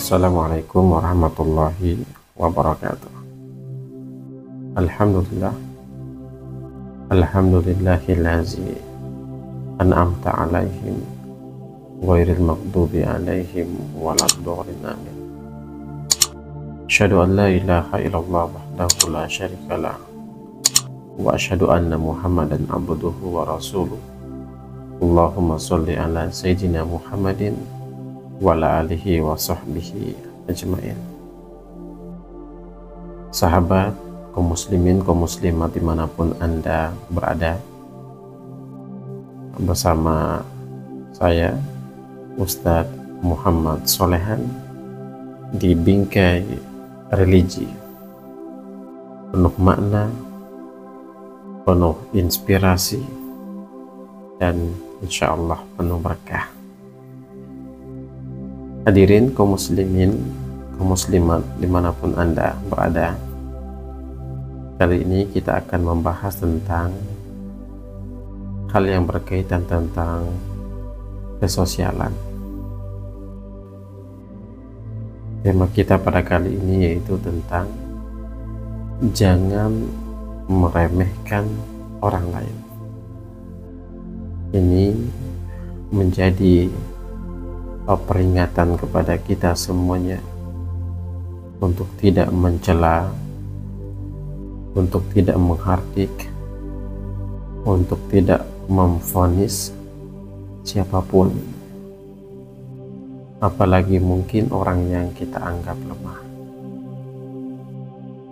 Assalamualaikum warahmatullahi wabarakatuh. Alhamdulillah, alhamdulillahillazi an'amta alaihim ghairil maghdubi alaihim waladdallin amin. Asyhadu an la ilaha illallah wahdahu la syarikalah wa asyhadu anna Muhammadan abduhu wa rasuluh. Allahumma sholli ala sayyidina Muhammadin wa ala alihi wa sahbihi ajma'in. Sahabat, kaum muslimin, kaum muslimat dimanapun Anda berada, bersama saya Ustadz Muhammad Solehan di Bingkai Religi, penuh makna, penuh inspirasi, dan insya Allah penuh berkah. Hadirin kaum muslimin, kaum muslimat dimanapun Anda berada, kali ini kita akan membahas tentang hal yang berkaitan tentang kesosialan. Tema kita pada kali ini yaitu tentang jangan meremehkan orang lain. Ini menjadi peringatan kepada kita semuanya untuk tidak mencela, untuk tidak menghardik, untuk tidak memvonis siapapun, apalagi mungkin orang yang kita anggap lemah.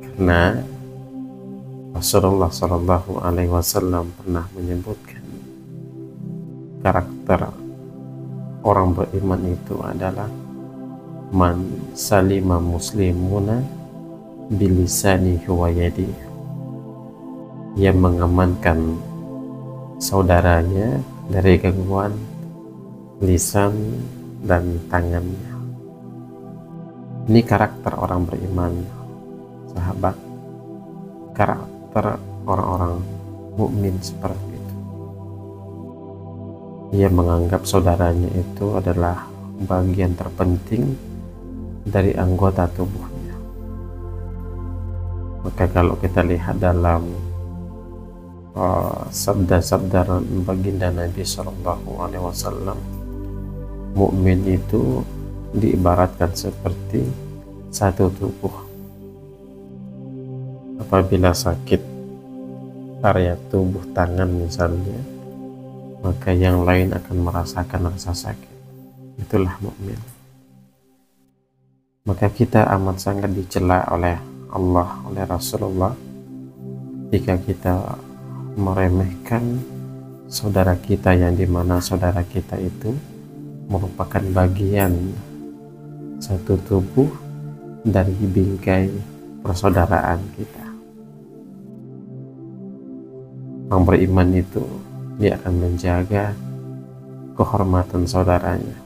Karena Rasulullah Shallallahu Alaihi Wasallam pernah menyebutkan karakter orang beriman itu adalah man salima muslimuna bilisanihi wa yadihi, yang mengamankan saudaranya dari gangguan lisan dan tangannya. Ini karakter orang beriman, sahabat, karakter orang-orang mukmin seperti itu. Ia menganggap saudaranya itu adalah bagian terpenting dari anggota tubuhnya. Maka kalau kita lihat dalam sabda-sabda baginda Nabi Shallallahu Alaihi Wasallam, mukmin itu diibaratkan seperti satu tubuh. Apabila sakit area tubuh tangan misalnya, maka yang lain akan merasakan rasa sakit. Itulah mukmin. Maka kita amat sangat dicela oleh Allah, oleh Rasulullah, jika kita meremehkan saudara kita, yang dimana saudara kita itu merupakan bagian satu tubuh dari bingkai persaudaraan kita. Orang beriman itu dia akan menjaga kehormatan saudaranya,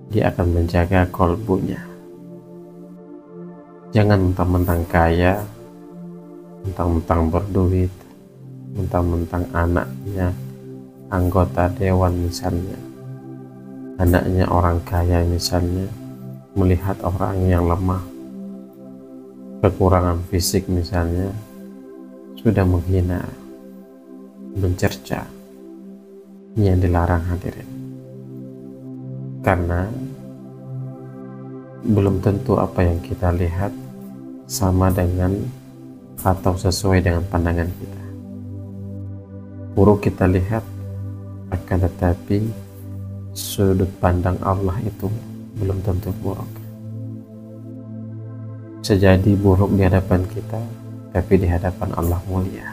dia akan menjaga kolbunya. Jangan mentang-mentang kaya, mentang-mentang berduit, mentang-mentang anaknya anggota dewan misalnya, anaknya orang kaya misalnya, melihat orang yang lemah, kekurangan fisik misalnya, sudah menghina, mencerca. Ini yang dilarang, hadirin. Karena belum tentu apa yang kita lihat sama dengan atau sesuai dengan pandangan kita. Buruk kita lihat, akan tetapi sudut pandang Allah itu belum tentu buruk. Bisa jadi buruk di hadapan kita, tapi di hadapan Allah mulia.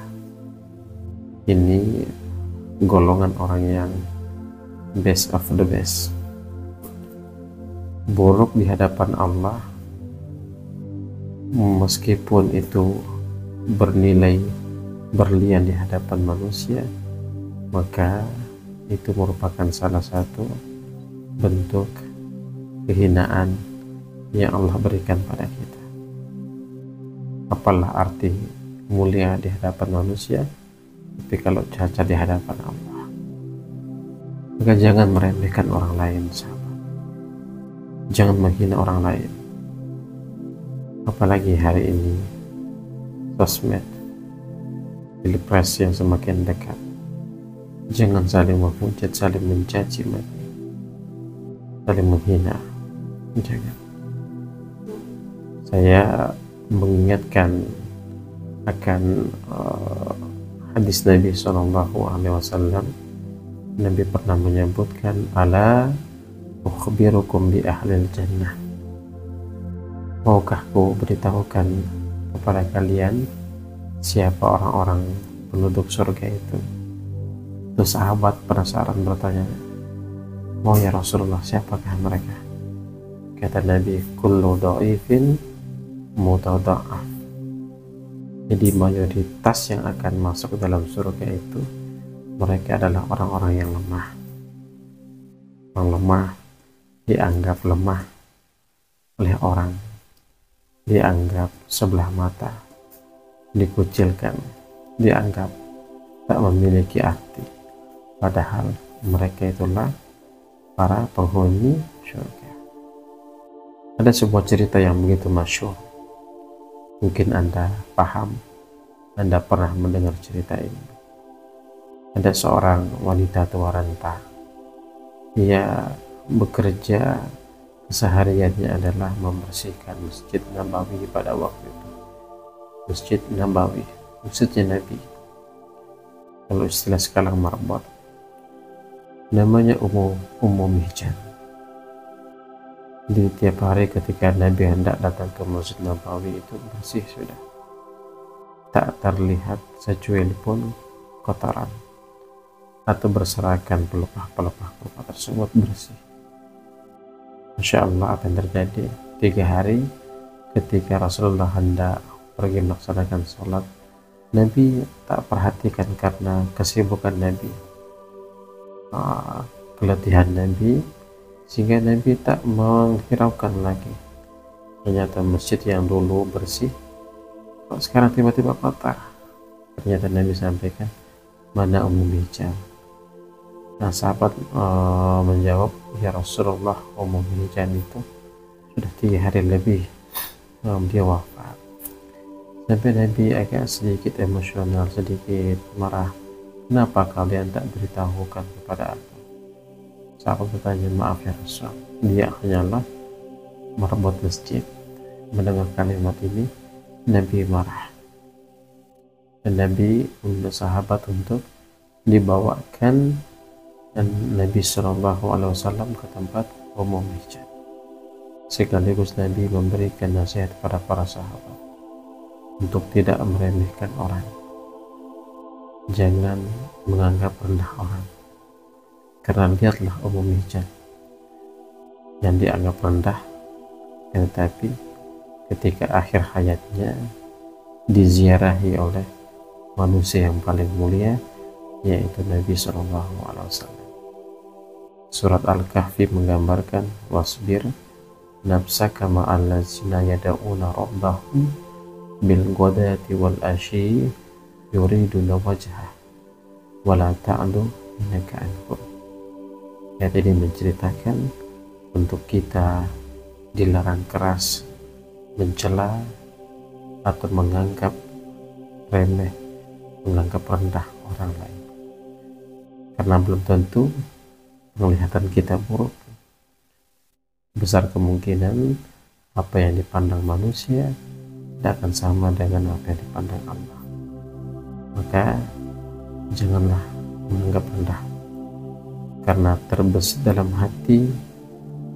Ini golongan orang yang best of the best. Buruk di hadapan Allah, meskipun itu bernilai berlian di hadapan manusia, maka itu merupakan salah satu bentuk kehinaan yang Allah berikan pada kita. Apalah arti mulia di hadapan manusia, tapi kalau cacat di hadapan Allah. Maka jangan meremehkan orang lain, sahabat. Jangan menghina orang lain, apalagi hari ini sosmed, pilpres yang semakin dekat. Jangan saling menghujat, saling mencaci maki, saling menghina. Jangan. Saya mengingatkan akan hadis Nabi SAW. Nabi pernah menyebutkan, ala ukhbirukum bi ahlil jannah, maukah ku beritahukan kepada kalian siapa orang-orang penduduk surga itu? Itu sahabat penasaran bertanya, mau ya Rasulullah, siapakah mereka? Kata Nabi, kullu dha'ifin mutada'af. Jadi mayoritas yang akan masuk ke dalam surga itu mereka adalah orang-orang yang lemah. Orang lemah dianggap lemah oleh orang, dianggap sebelah mata, dikucilkan, dianggap tak memiliki arti, padahal mereka itulah para penghuni surga. Ada sebuah cerita yang begitu masyhur, mungkin Anda paham, Anda pernah mendengar cerita ini. Ada seorang wanita tua renta, ia bekerja kesehariannya adalah membersihkan Masjid Nabawi pada waktu itu. Masjid Nabawi, Masjidnya Nabi, kalau istilah sekarang marbot, namanya Ummu Mihjan. Di tiap hari ketika Nabi hendak datang ke Masjid Nabawi itu bersih sudah, tak terlihat secuil pun kotoran atau berserakan pelepah-pelepah kurma tersebut, bersih. Masya Allah, apa yang terjadi? 3 hari ketika Rasulullah hendak pergi melaksanakan sholat, Nabi tak perhatikan karena kesibukan Nabi, keletihan Nabi, sehingga Nabi tak menghiraukan lagi. Ternyata masjid yang dulu bersih kok sekarang tiba-tiba kotor. Ternyata Nabi sampaikan, mana Ummu Mihjan? Nah, sahabat menjawab, ya Rasulullah, Ummu Mihjan itu sudah 3 hari lebih dia wafat. Sampai Nabi agak sedikit emosional, sedikit marah. Kenapa kalian tak beritahukan kepada aku? Sahabat bertanya, maaf ya Rasul, dia hanyalah merebut masjid. Mendengar kalimat ini, Nabi marah, dan Nabi meminta sahabat untuk dibawakan dan Nabi SAW ke tempat Ummu Mihjan. Sekaligus Nabi memberikan nasihat pada para sahabat untuk tidak meremehkan orang, jangan menganggap rendah orang. Karena lihatlah Ummu Mihjan yang dianggap rendah, tetapi ketika akhir hayatnya diziarahi oleh manusia yang paling mulia, yaitu Nabi SAW. Surat Al-Kahfi menggambarkan, wasbir nafsaka ma'allazina yada'una rabbahum bil ghadati wal ashi yuriduna wajhah wala ta'du innaka anhum. Ayat ini menceritakan untuk kita dilarang keras mencela atau menganggap remeh, menganggap rendah orang lain, karena belum tentu penglihatan kita buruk. Besar kemungkinan apa yang dipandang manusia tidak akan sama dengan apa yang dipandang Allah. Maka janganlah menganggap rendah, karena terbesit dalam hati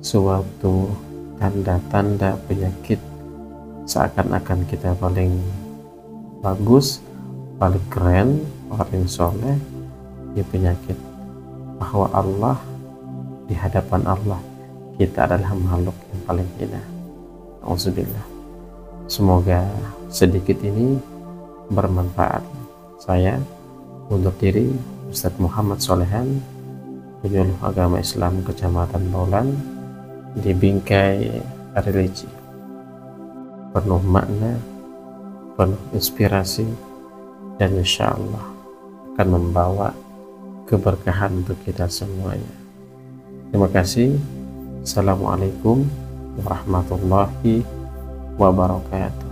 suatu tanda-tanda penyakit, seakan-akan kita paling bagus, paling keren, paling soleh. Di penyakit bahwa Allah, di hadapan Allah kita adalah makhluk yang paling hina. Auzubillah. Semoga sedikit ini bermanfaat. Saya undur diri, Ustadz Muhammad Solehan, penyuluh agama Islam Kecamatan Baulan di Bingkai Religi. Penuh makna, penuh inspirasi, dan insya Allah akan membawa keberkahan untuk kita semuanya. Terima kasih. Assalamualaikum warahmatullahi wabarakatuh.